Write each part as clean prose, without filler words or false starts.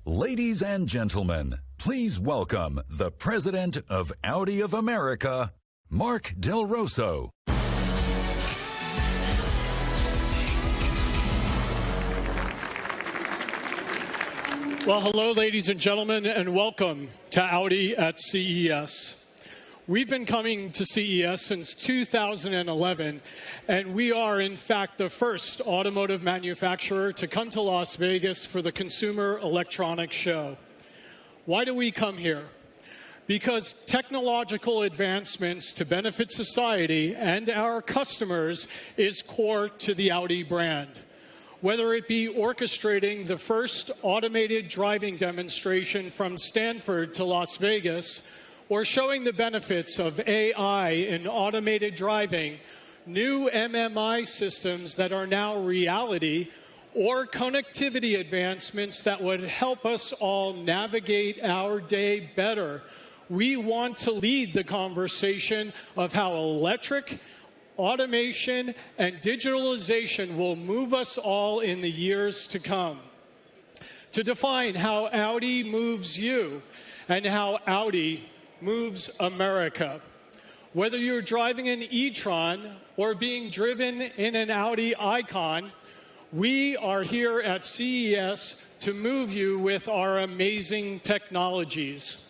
Ladies and gentlemen, please welcome the President of Audi of America, Mark Del Rosso. Well, hello, ladies and gentlemen, and welcome to Audi at CES. We've been coming to CES since 2011, and we are, in fact, the first automotive manufacturer to come to Las Vegas for the Consumer Electronics Show. Why do we come here? Because technological advancements to benefit society and our customers is core to the Audi brand. Whether it be orchestrating the first automated driving demonstration from Stanford to Las Vegas, or showing the benefits of AI in automated driving, new MMI systems that are now reality, or connectivity advancements that would help us all navigate our day better, we want to lead the conversation of how electric, automation, and digitalization will move us all in the years to come. To define how Audi moves you and how Audi moves America. Whether you're driving an e-tron or being driven in an Audi icon, we are here at CES to move you with our amazing technologies.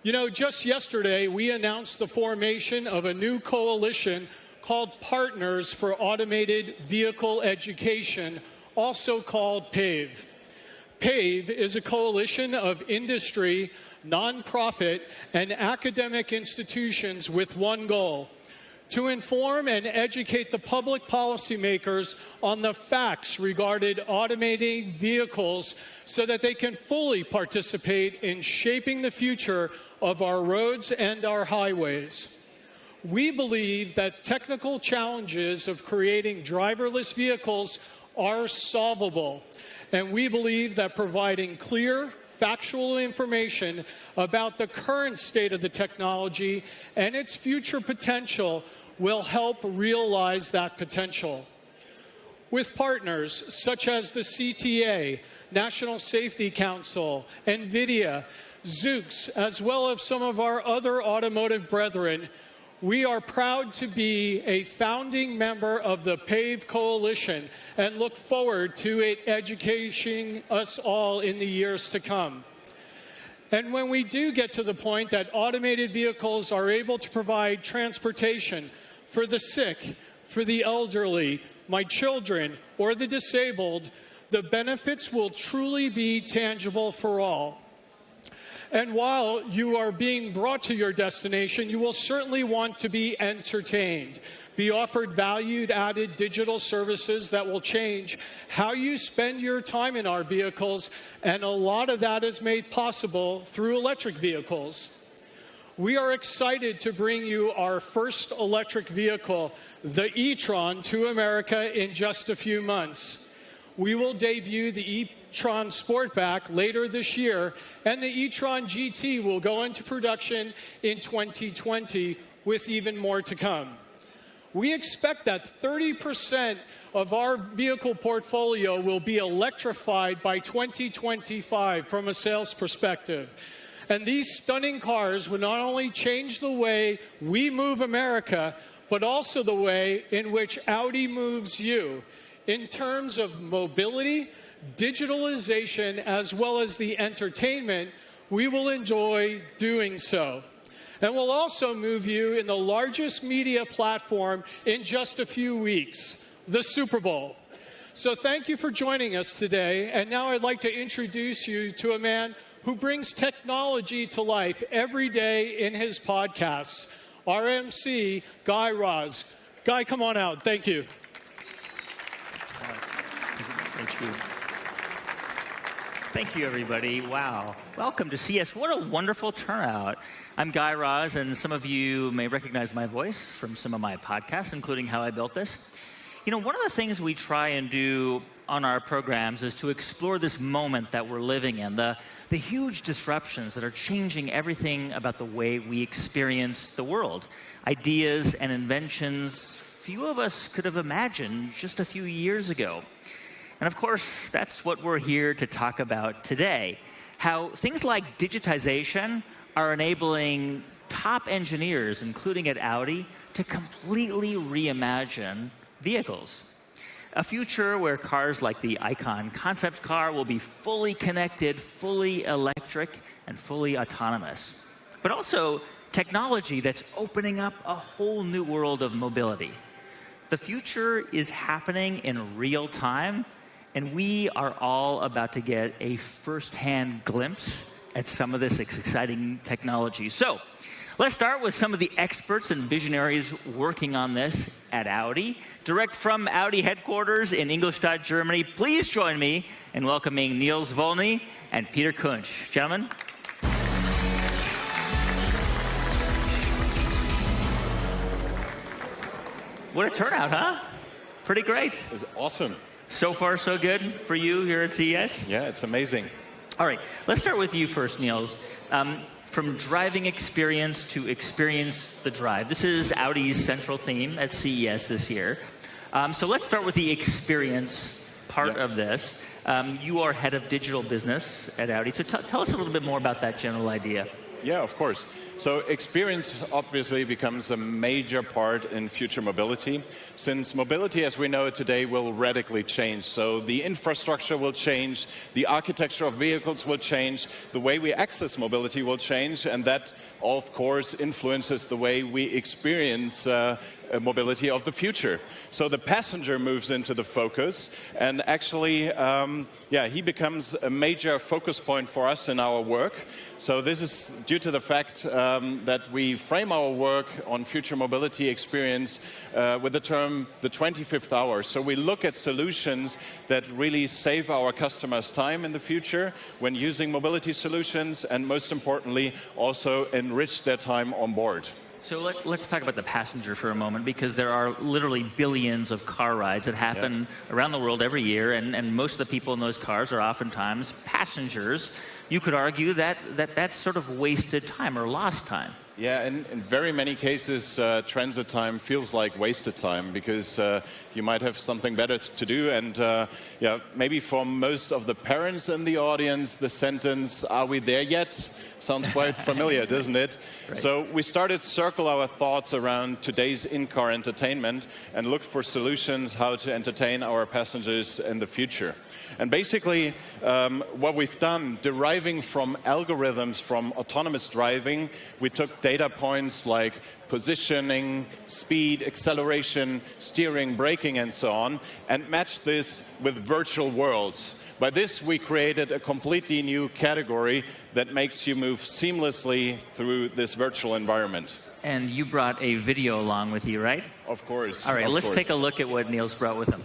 You know, just yesterday, we announced the formation of a new coalition called Partners for Automated Vehicle Education, also called PAVE. PAVE is a coalition of industry, nonprofit, and academic institutions with one goal: to inform and educate the public policymakers on the facts regarding automating vehicles so that they can fully participate in shaping the future of our roads and our highways. We believe that technical challenges of creating driverless vehicles are solvable, and we believe that providing clear, factual information about the current state of the technology and its future potential will help realize that potential. With partners such as the CTA, National Safety Council, NVIDIA, Zoox, as well as some of our other automotive brethren, we are proud to be a founding member of the PAVE Coalition and look forward to it educating us all in the years to come. And when we do get to the point that automated vehicles are able to provide transportation for the sick, for the elderly, my children, or the disabled, the benefits will truly be tangible for all. And while you are being brought to your destination, you will certainly want to be entertained, be offered valued-added digital services that will change how you spend your time in our vehicles, and a lot of that is made possible through electric vehicles. We are excited to bring you our first electric vehicle, the e-tron, to America in just a few months. We will debut the e-tron Sportback later this year, and the e-tron GT will go into production in 2020, with even more to come. We expect that 30% of our vehicle portfolio will be electrified by 2025 from a sales perspective. And these stunning cars will not only change the way we move America, but also the way in which Audi moves you, in terms of mobility, digitalization, as well as the entertainment we will enjoy doing so. And we'll also move you in the largest media platform in just a few weeks, the Super Bowl. So thank you for joining us today. And now I'd like to introduce you to a man who brings technology to life every day in his podcasts, our MC, Guy Raz. Guy, come on out. Thank you. Thank you. Thank you, everybody. Wow. Welcome to CES. What a wonderful turnout. I'm Guy Raz, and some of you may recognize my voice from some of my podcasts, including How I Built This. You know, one of the things we try and do on our programs is to explore this moment that we're living in, the huge disruptions that are changing everything about the way we experience the world. Ideas and inventions few of us could have imagined just a few years ago. And of course, that's what we're here to talk about today. How things like digitization are enabling top engineers, including at Audi, to completely reimagine vehicles. A future where cars like the Icon concept car will be fully connected, fully electric, and fully autonomous. But also technology that's opening up a whole new world of mobility. The future is happening in real time, and we are all about to get a first-hand glimpse at some of this exciting technology. So, let's start with some of the experts and visionaries working on this at Audi. Direct from Audi headquarters in Ingolstadt, Germany, please join me in welcoming Niels Volny and Peter Kunsch. Gentlemen. What a turnout, huh? Pretty great. It's awesome. So far, so good for you here at CES? Yeah, it's amazing. All right, let's start with you first, Niels. From driving experience to experience the drive. This is Audi's central theme at CES this year. So let's start with the experience part of this. You are head of digital business at Audi. So tell us a little bit more about that general idea. Yeah, of course. So experience obviously becomes a major part in future mobility, since mobility as we know it today will radically change. So the infrastructure will change, the architecture of vehicles will change, the way we access mobility will change, and that of course influences the way we experience mobility of the future. So the passenger moves into the focus, and actually, he becomes a major focus point for us in our work. So this is due to the fact that we frame our work on future mobility experience with the term the 25th hour. So we look at solutions that really save our customers time in the future when using mobility solutions, and most importantly, also enrich their time on board. So let's talk about the passenger for a moment, because there are literally billions of car rides that happen around the world every year, and most of the people in those cars are oftentimes passengers. You could argue that that's sort of wasted time or lost time. Yeah, in very many cases, transit time feels like wasted time, because you might have something better to do. And maybe for most of the parents in the audience, the sentence, "Are we there yet?" sounds quite familiar, doesn't it? Right. So we started to circle our thoughts around today's in-car entertainment and look for solutions how to entertain our passengers in the future. And basically, what we've done, deriving from algorithms from autonomous driving, we took data points like positioning, speed, acceleration, steering, braking, and so on, and matched this with virtual worlds. By this, we created a completely new category that makes you move seamlessly through this virtual environment. And you brought a video along with you, right? Of course. All right, let's course. take a look at what Niels brought with him.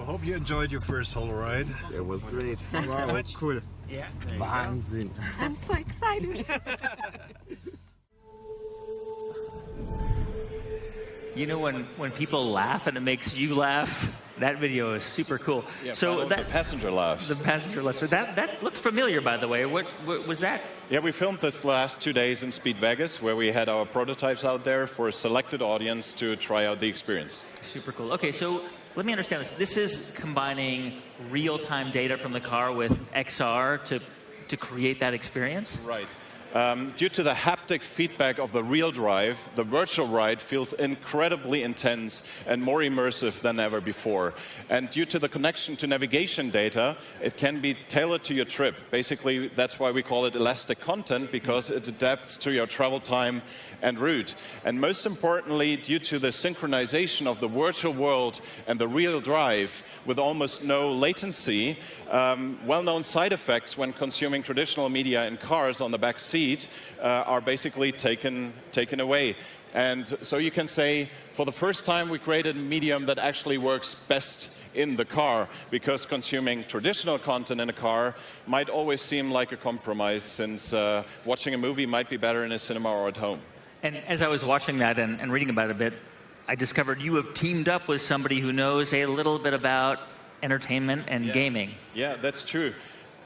Hope you enjoyed your first Holo ride. It was great. Wow, cool. Yeah. Wahnsinn. I'm so excited. You know, when people laugh and it makes you laugh, that video is super cool. Yeah, so the passenger laughs. The passenger laughs. So that looked familiar, by the way. What was that? Yeah, we filmed this last 2 days in Speed Vegas, where we had our prototypes out there for a selected audience to try out the experience. Super cool. Okay, so let me understand this. This is combining real-time data from the car with XR to create that experience? Right. Due to the haptic feedback of the real drive, the virtual ride feels incredibly intense and more immersive than ever before. And due to the connection to navigation data, it can be tailored to your trip. Basically, that's why we call it elastic content, because it adapts to your travel time and route. And most importantly, due to the synchronization of the virtual world and the real drive with almost no latency, well-known side effects when consuming traditional media in cars on the back seat speed are basically taken away. And so you can say, for the first time, we created a medium that actually works best in the car, because consuming traditional content in a car might always seem like a compromise, since watching a movie might be better in a cinema or at home. And as I was watching that and reading about it a bit, I discovered you have teamed up with somebody who knows a little bit about entertainment and gaming. Yeah, that's true.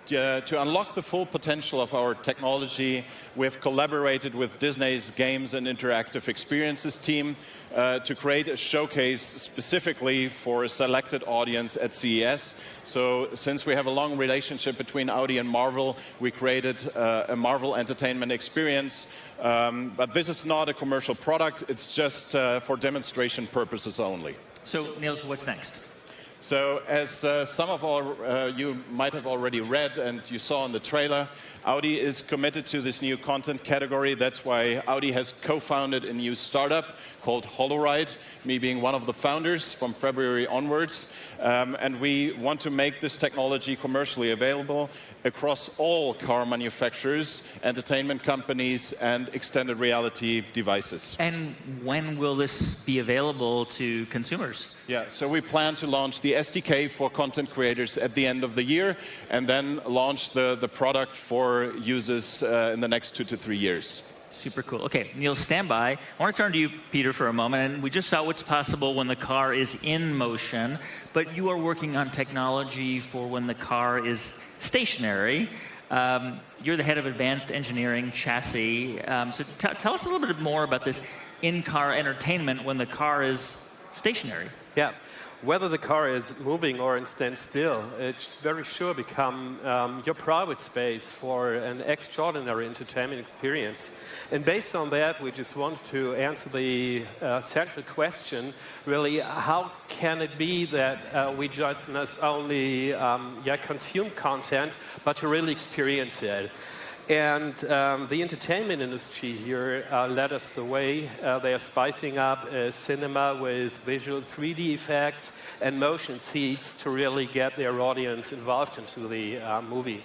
To unlock the full potential of our technology, we've collaborated with Disney's Games and Interactive Experiences team to create a showcase specifically for a selected audience at CES. So since we have a long relationship between Audi and Marvel, we created a Marvel entertainment experience. But this is not a commercial product. It's just for demonstration purposes only. So, Niels, what's next? So, as some of you might have already read and you saw in the trailer, Audi is committed to this new content category. That's why Audi has co-founded a new startup called HoloRide, me being one of the founders from February onwards. And we want to make this technology commercially available across all car manufacturers, entertainment companies, and extended reality devices. And when will this be available to consumers? Yeah, so we plan to launch the SDK for content creators at the end of the year, and then launch the product for users in the next 2 to 3 years. Super cool. Okay, Niels, stand by. I want to turn to you, Peter, for a moment. And we just saw what's possible when the car is in motion, but you are working on technology for when the car is stationary. You're the head of advanced engineering chassis. So tell us a little bit more about this in-car entertainment when the car is stationary. Yeah. Whether the car is moving or stand still, it very sure become your private space for an extraordinary entertainment experience. And based on that, we just want to answer the central question, really, how can it be that we just not only consume content, but to really experience it? And the entertainment industry here led us the way. They are spicing up cinema with visual 3D effects and motion seats to really get their audience involved into the movie.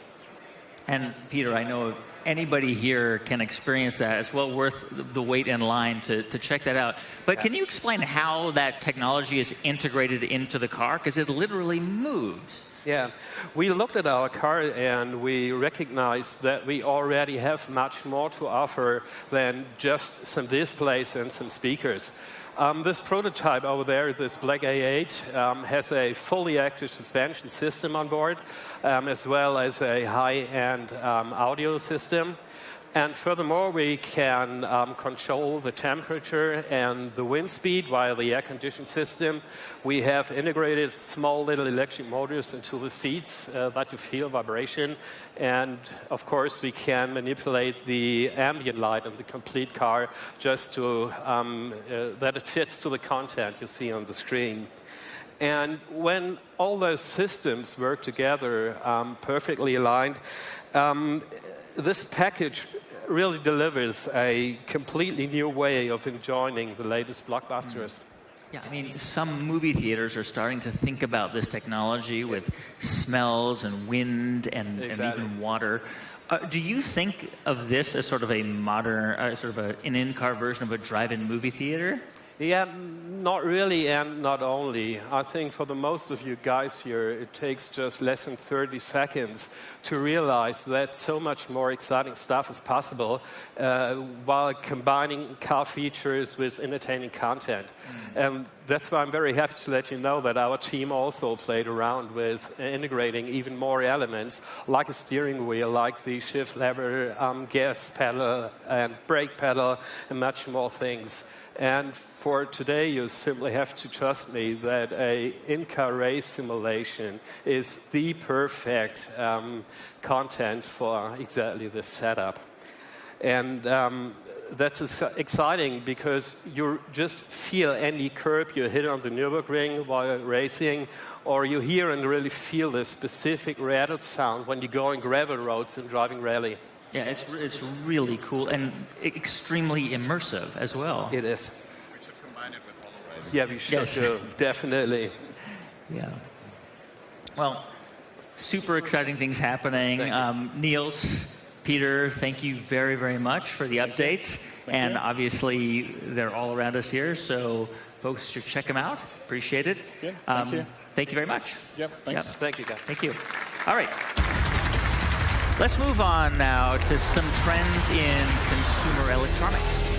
And Peter, I know anybody here can experience that. It's well worth the wait in line to check that out. But can you explain how that technology is integrated into the car? Because it literally moves. Yeah, we looked at our car and we recognized that we already have much more to offer than just some displays and some speakers. This prototype over there, this black A8, has a fully active suspension system on board, as well as a high-end audio system. And furthermore, we can control the temperature and the wind speed via the air conditioning system. We have integrated small little electric motors into the seats that you feel vibration. And of course, we can manipulate the ambient light of the complete car just to that it fits to the content you see on the screen. And when all those systems work together, perfectly aligned, this package really delivers a completely new way of enjoying the latest blockbusters. Yeah, I mean, some movie theaters are starting to think about this technology with smells and wind and even water. Do you think of this as sort of a modern, sort of an in-car version of a drive-in movie theater? Yeah, not really and not only. I think for the most of you guys here, it takes just less than 30 seconds to realize that so much more exciting stuff is possible while combining car features with entertaining content. And that's why I'm very happy to let you know that our team also played around with integrating even more elements, like a steering wheel, like the shift lever, gas pedal, and brake pedal, and much more things. And for today, you simply have to trust me that a in-car race simulation is the perfect content for exactly this setup. And that's exciting because you just feel any curb you hit on the Nürburgring while racing, or you hear and really feel the specific rattle sound when you go on gravel roads and driving rally. Yeah, it's really cool and extremely immersive as well. It is. We should combine it with HoloRide. Yeah, we should do, definitely. Yeah. Well, super exciting things happening. Niels, Peter, thank you very, very much for the updates. And obviously, they're all around us here, so folks should check them out. Appreciate it. Yeah, thank you. Thank you very much. Yep, thanks. Yep. Thank you, guys. Thank you. All right. Let's move on now to some trends in consumer electronics.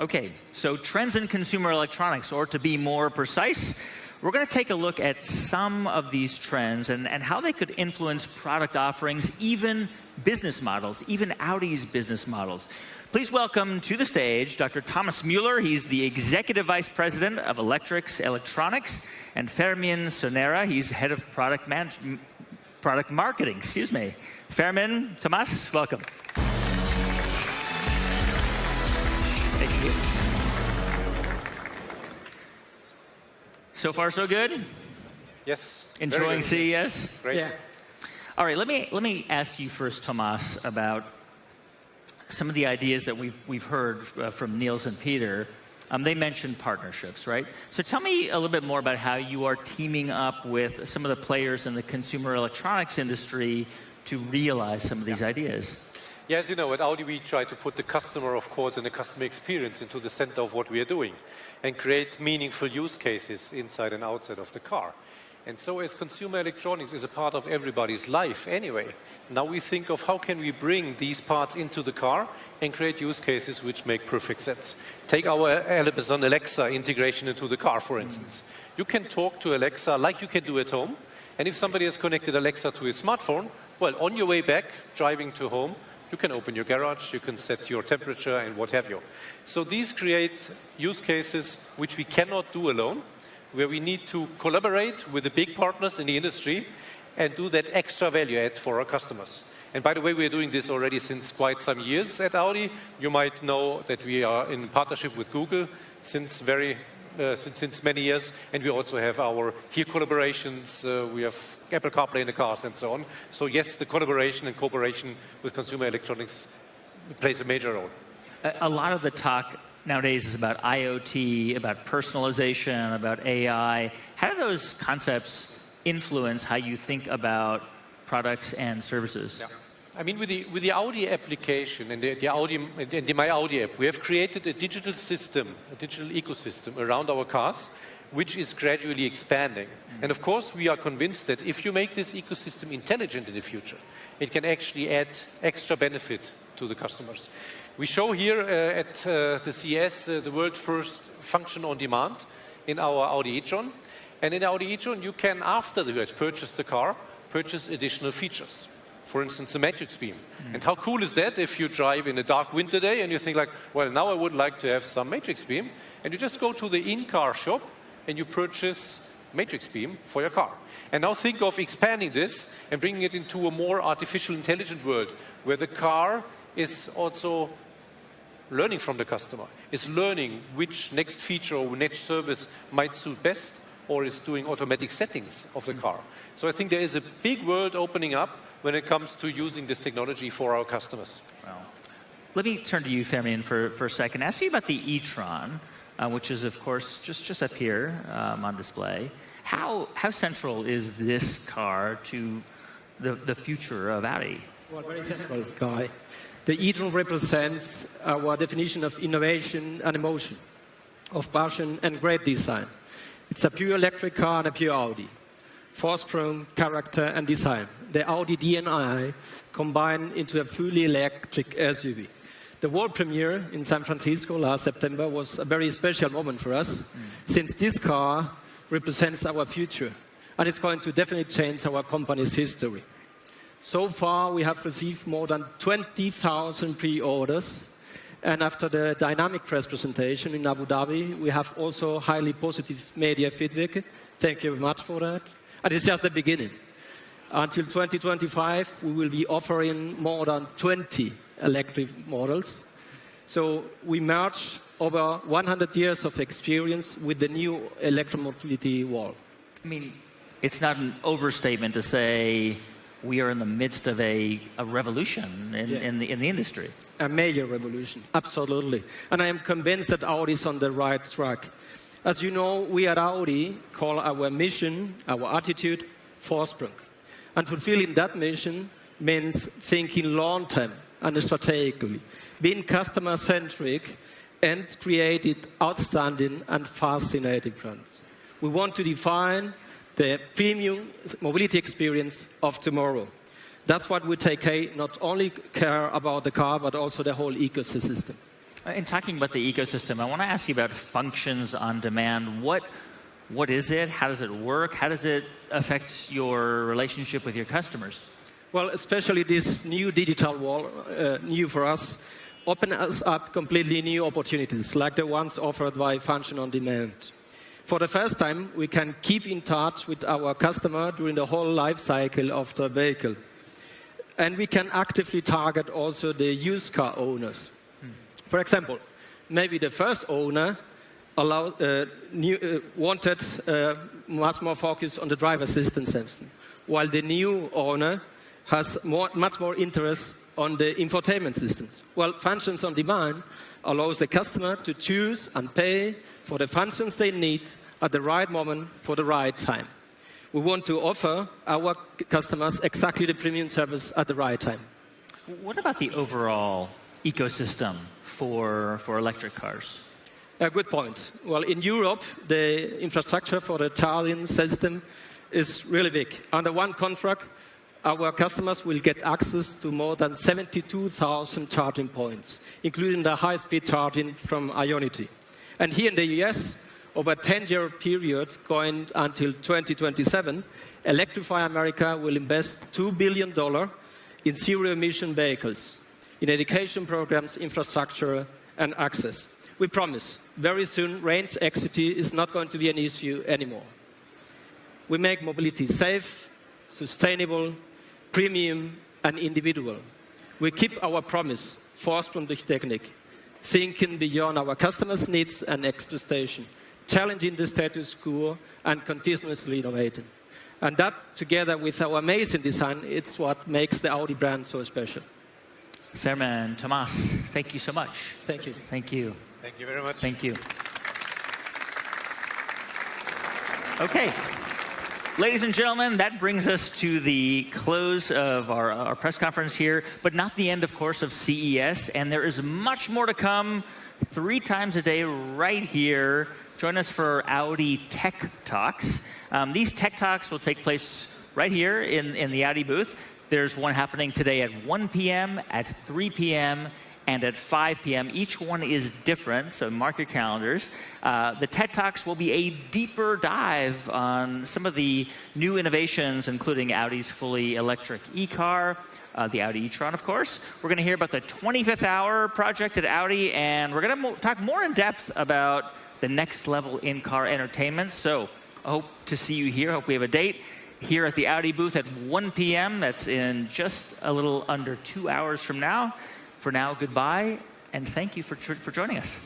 Okay, so trends in consumer electronics, or to be more precise, we're going to take a look at some of these trends and how they could influence product offerings, even business models, even Audi's business models. Please welcome to the stage Dr. Thomas Mueller. He's the Executive Vice President of Electrics Electronics, and Fermin Sonera. He's Head of Product Marketing. Fermin, Thomas, welcome. Thank you. So far, so good? Yes. Enjoying CES? Great. Yeah. All right, let me ask you first, Tomas, about some of the ideas that we've heard from Niels and Peter. They mentioned partnerships, right? So tell me a little bit more about how you are teaming up with some of the players in the consumer electronics industry to realize some of these ideas. Yeah, as you know, at Audi we try to put the customer, of course, and the customer experience into the center of what we are doing and create meaningful use cases inside and outside of the car. And so as consumer electronics is a part of everybody's life anyway, now we think of how can we bring these parts into the car and create use cases which make perfect sense. Take our Amazon Alexa integration into the car, for instance. You can talk to Alexa like you can do at home, and if somebody has connected Alexa to his smartphone, well, on your way back, driving to home, you can open your garage, you can set your temperature and what have you. So these create use cases which we cannot do alone, where we need to collaborate with the big partners in the industry and do that extra value add for our customers. And by the way, we are doing this already since quite some years at Audi. You might know that we are in partnership with Google since many years, and we also have our HERE collaborations. We have Apple CarPlay in the cars and so on. So yes, the collaboration and cooperation with consumer electronics plays a major role. A lot of the talk nowadays is about IoT, about personalization, about AI. How do those concepts influence how you think about products and services? Yeah. I mean, with the Audi application and the My Audi app, we have created a digital system, a digital ecosystem around our cars, which is gradually expanding. And of course, we are convinced that if you make this ecosystem intelligent in the future, it can actually add extra benefit to the customers. We show here at the CES the world's first function on demand in our Audi e-tron. And in Audi e-tron, you can, after you have purchased the car, purchase additional features. For instance, a matrix beam. And how cool is that if you drive in a dark winter day and you think like, well, now I would like to have some matrix beam. And you just go to the in-car shop and you purchase matrix beam for your car. And now think of expanding this and bringing it into a more artificial intelligent world where the car is also learning from the customer, is learning which next feature or next service might suit best, or is doing automatic settings of the car. So I think there is a big world opening up when it comes to using this technology for our customers. Well, let me turn to you, Fermin, for a second. Ask you about the e-tron, which is, of course, just up here on display. How central is this car to the future of Audi? Well, very central, Guy. The e-tron represents our definition of innovation and emotion, of passion and great design. It's a pure electric car and a pure Audi. Force-prone character and design. The Audi DNA combined into a fully electric SUV. The world premiere in San Francisco last September was a very special moment for us, since this car represents our future, and it's going to definitely change our company's history. So far, we have received more than 20,000 pre-orders, and after the dynamic press presentation in Abu Dhabi, we have also highly positive media feedback. Thank you very much for that. And it's just the beginning. Until 2025, we will be offering more than 20 electric models. So we merge over 100 years of experience with the new electromobility wall. I mean, it's not an overstatement to say we are in the midst of a revolution in the industry. A major revolution, absolutely. And I am convinced that Audi is on the right track. As you know, we at Audi call our mission, our attitude, Vorsprung. And fulfilling that mission means thinking long-term and strategically, being customer-centric, and creating outstanding and fascinating brands. We want to define the premium mobility experience of tomorrow. That's what we take not only care about the car, but also the whole ecosystem. In talking about the ecosystem, I want to ask you about functions on demand. What is it? How does it work? How does it affect your relationship with your customers? Well, especially this new digital wall, new for us, open us up completely new opportunities, like the ones offered by Function on Demand. For the first time, we can keep in touch with our customer during the whole life cycle of the vehicle. And we can actively target also the used car owners. For example, maybe the first owner wanted much more focus on the driver assistance system, while the new owner has much more interest on the infotainment systems. Well, Functions on Demand allows the customer to choose and pay for the functions they need at the right moment for the right time. We want to offer our customers exactly the premium service at the right time. What about the overall ecosystem for electric cars? A good point. Well, in Europe, the infrastructure for the charging system is really big. Under one contract, our customers will get access to more than 72,000 charging points, including the high-speed charging from Ionity. And here in the US, over a 10-year period going until 2027, Electrify America will invest $2 billion in zero-emission vehicles, in education programs, infrastructure, and access. We promise, very soon, range anxiety is not going to be an issue anymore. We make mobility safe, sustainable, premium, and individual. We keep our promise, Vorsprung durch Technik, thinking beyond our customers' needs and expectations, challenging the status quo, and continuously innovating. And that, together with our amazing design, it's what makes the Audi brand so special. Ferman, Thomas, thank you so much. Thank you. Thank you. Thank you very much. Thank you. Okay. Ladies and gentlemen, that brings us to the close of our press conference here, but not the end, of course, of CES. And there is much more to come 3 times a day right here. Join us for Audi Tech Talks. These Tech Talks will take place right here in the Audi booth. There's one happening today at 1 p.m., at 3 p.m., and at 5 p.m. Each one is different, so mark your calendars. The TED Talks will be a deeper dive on some of the new innovations, including Audi's fully electric e-car, the Audi e-tron, of course. We're going to hear about the 25th hour project at Audi, and we're going to talk more in depth about the next level in-car entertainment. So I hope to see you here. I hope we have a date here at the Audi booth at 1 p.m. That's in just a little under 2 hours from now. For now, goodbye, and thank you for joining us.